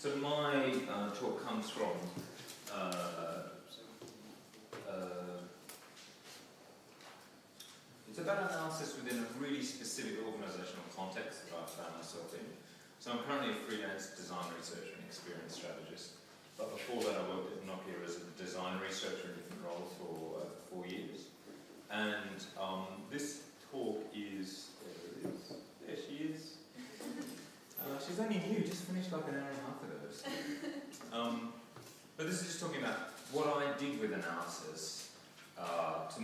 So my talk comes from it's about analysis within a really specific organisational context that I've found myself in. So I'm currently a freelance design researcher and experience strategist. But before that I worked at Nokia as a design researcher in different roles for 4 years. And this talk is, there she is. She's only new, just finished like an hour and a half ago. So. But this is just talking about what I did with analysis to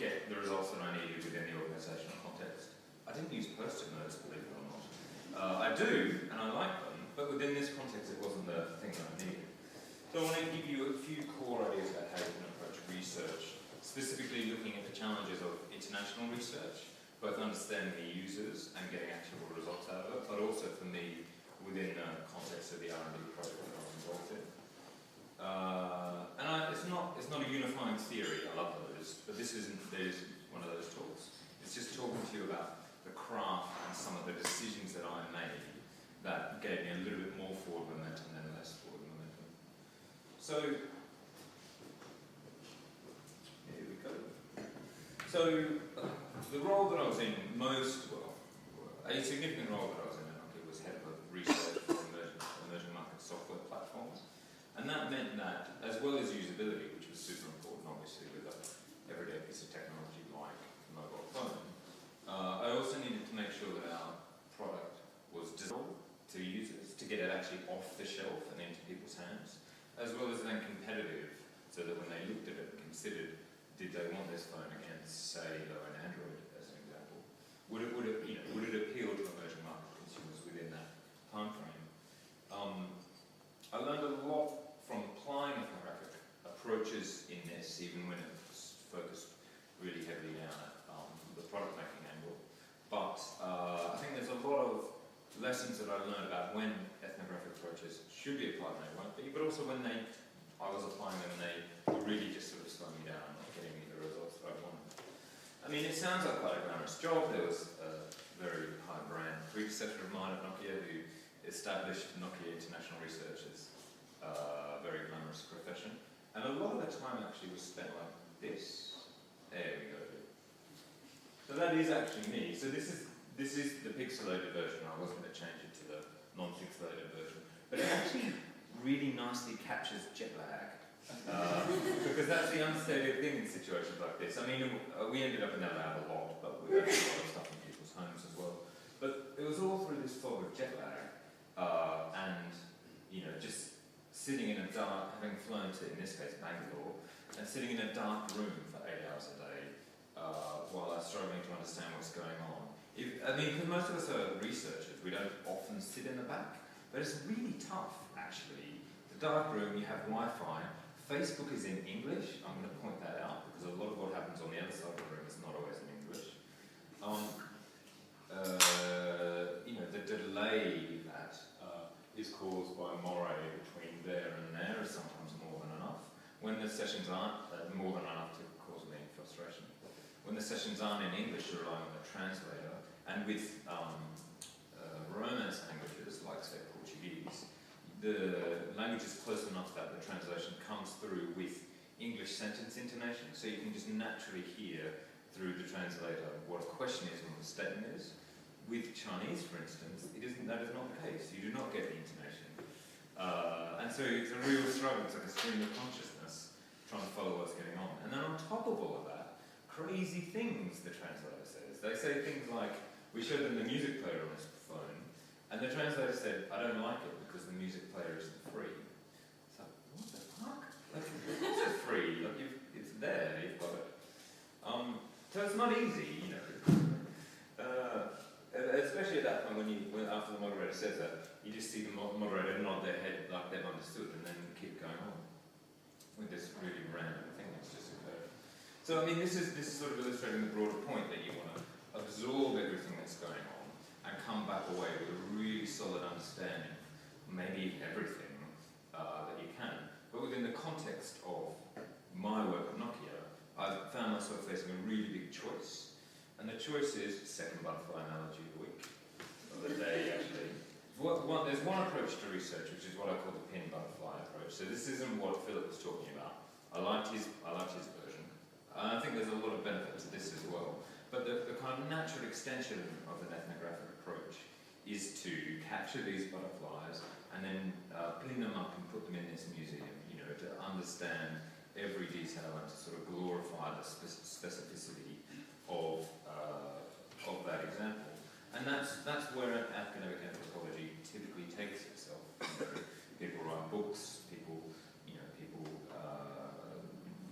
get the results that I needed within the organisational context. I didn't use post-it notes, believe it or not. I do, and I like them, but within this context it wasn't the thing that I needed. So I want to give you a few core ideas about how you can approach research, specifically looking at the challenges of international research, both understanding the users and getting actual results out of it, but also for me, within the context of the R&D project that I was involved in. It's not a unifying theory, I love those, but this isn't one of those talks. It's just talking to you about the craft and some of the decisions that I made that gave me a little bit more forward momentum than less forward momentum. So, here we go. So, the role that I was in a significant role that I was in at Nokia was head of research for emerging market software platforms. And that meant that, as well as usability, which was super important obviously with an everyday piece of technology like a mobile phone, I also needed to make sure that our product was designable to users, to get it actually off the shelf and into people's hands, as well as then competitive, so that when they looked at it and considered, did they want this phone against, say, an Android as an example? Would it appeal to emerging market consumers within that time frame? I learned a lot from applying ethnographic approaches in this, even when it was focused really heavily down at the product making angle. But I think there's a lot of lessons that I learned about when ethnographic approaches should be applied and they won't be, but also when I was applying them and they were really just sort of slowing me down and not getting me the results that I wanted. I mean, it sounds like quite a glamorous job. There was a very high brand predecessor of mine at Nokia who established Nokia International Research as a very glamorous profession. And a lot of the time actually was spent like this. There we go. So that is actually me. So this is the pixelated version. I was going to change it to the non-pixelated version. But it actually really nicely captures jet lag. Because that's the unstated thing in situations like this. I mean, we ended up in that lab a lot, but we had a lot of stuff in people's homes as well. But it was all through this fog of jet lag, and just sitting in a dark, having flown to, in this case, Bangalore, and sitting in a dark room for 8 hours a day while I was struggling to understand what's going on. Because most of us are researchers, we don't often sit in the back, but it's really tough, actually. The dark room, you have Wi-Fi, Facebook is in English, I'm going to point that out, because a lot of what happens on the other side of the room is not always in English. The delay that is caused by moray between there and there is sometimes more than enough. When the sessions aren't more than enough to cause me frustration. When the sessions aren't in English, you rely on the translator, and with Romance languages, like say Portuguese, the language is close enough that the translation comes through with English sentence intonation, so you can just naturally hear through the translator what a question is and what a statement is. With Chinese, for instance, that is not the case. You do not get the intonation. And so it's a real struggle. It's like a stream of consciousness trying to follow what's going on. And then on top of all of that, crazy things the translator says. They say things like, we showed them the music player on his phone, and the translator said, I don't like it because the music player isn't free. It's like, what the fuck? Like, it's free. Like, it's there, you've got it. So it's not easy, especially at that point when after the moderator says that, you just see the moderator nod their head like they've understood and then keep going on with this really random thing that's just occurred. So I mean, this is sort of illustrating the broader point that you want to absorb everything that's going on and come back away with a really solid understanding, maybe everything that you can. But within the context of my work at Nokia, I've found myself facing a really big choice. And the choice is, second butterfly analogy of the week, of the day actually. There's one approach to research, which is what I butterfly approach. So this isn't what Philip was talking about. I liked his version. I think there's a lot of benefit to this as well. But the kind of natural extension of an ethnographic approach is to capture these butterflies and then clean them up and put them in this museum, you know, to understand every detail and to sort of glorify the specificity of that example. And that's where academic anthropology typically takes itself. You know, people write books, people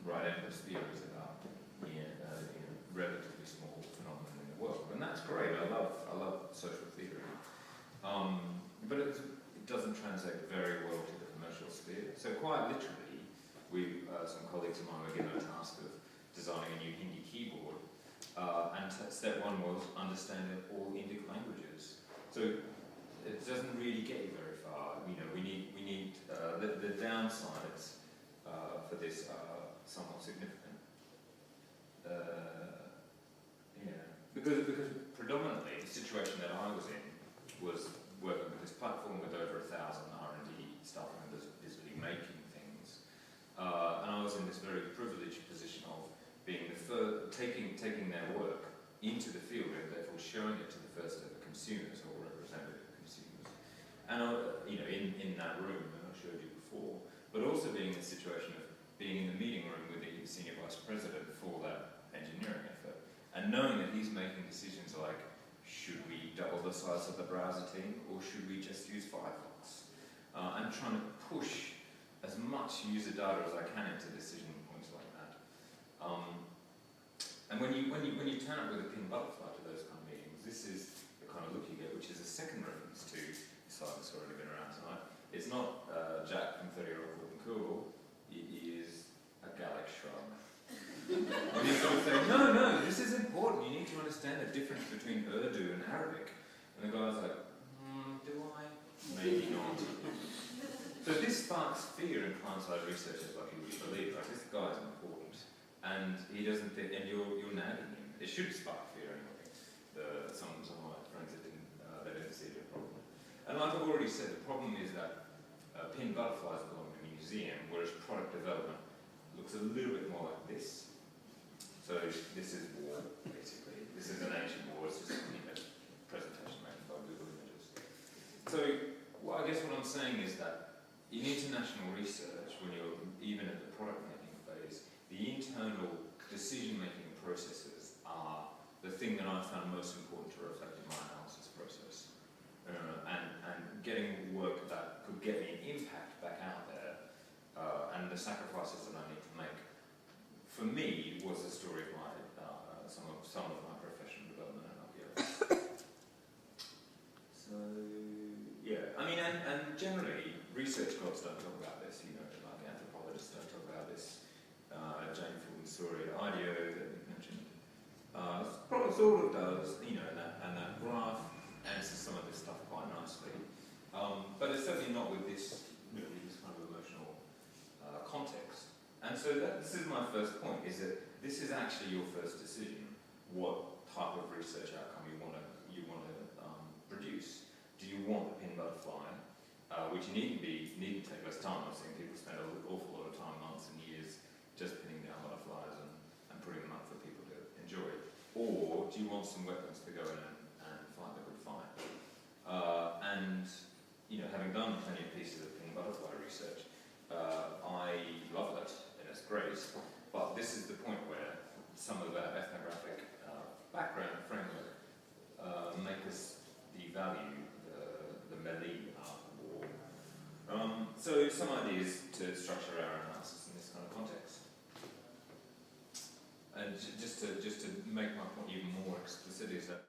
write endless theories about relatively small phenomena in the world, and that's great. I love social theory, but it doesn't translate very well to the commercial sphere. So quite literally, some colleagues of mine were given a task of designing a new Hindi keyboard, and step one was understanding all Indic languages. So it doesn't really get you very far. You know, we need the downsides for this are somewhat significant. Because predominantly the situation that I was in was working with this platform with over 1,000 R&D staff members busily making things, and I was in this very privileged position of being the first, taking their work into the field and therefore showing it to the first ever consumers or representative consumers, and in that room that I showed you before, but also being in the situation of being in the meeting room with the senior vice president for that engineering effort, and knowing that he's making decisions like, should we double the size of the browser team or should we just use Firefox? And trying to push as much user data as I can into decision points like that. And when you turn up with a pin butterfly to those kind of meetings, this is the kind of look you get, which is a second reference to the slide that's already been around tonight. It's not Jack from 30-Year-Old Cool and Cool, it is a Gallic shrug. And you sort of say, no, this is important. You need to understand the difference between Urdu and Arabic. And the guy's like, do I? Maybe not. So this sparks fear in client-side researchers like you would believe. Like, this guy's important. And he doesn't think, and you're nagging him. It should spark fear anyway. Some of my friends that didn't see it as a problem. And like I've already said, the problem is that pin butterflies belong in a museum, whereas product development looks a little bit more like this. So this is war, basically. This is an ancient war. It's just a presentation made by Google Images. So I guess what I'm saying is that in international research, when you're even at the product making phase, the internal decision-making processes are the thing that I found most important to reflect in my analysis process. And getting work that could get me an impact back out there, and the sacrifices that I need to make, for me, was the story of my some of my professional development and archaeology. So yeah, I mean, and generally, research scholars don't talk about this. You know, like anthropologists don't talk about this. Jane Fulton's story at IDEO that we mentioned, probably sort of does. You know, and that graph answers some of this stuff quite nicely. But it's certainly not with this kind of emotional context. And so this is my first point, is that this is actually your first decision, what type of research outcome you want to produce. Do you want the pin butterfly, which you need to take less time. I've seen people spend an awful lot of time, months and years, just pinning down butterflies and putting them up for people to enjoy. Or do you want some weapons to go in and fight the good fight? And having done plenty of pieces of pin butterfly research, I love it. It's great, but this is the point where some of that ethnographic background framework make us devalue the melee art of war. So some ideas to structure our analysis in this kind of context. And just to make my point even more explicit is that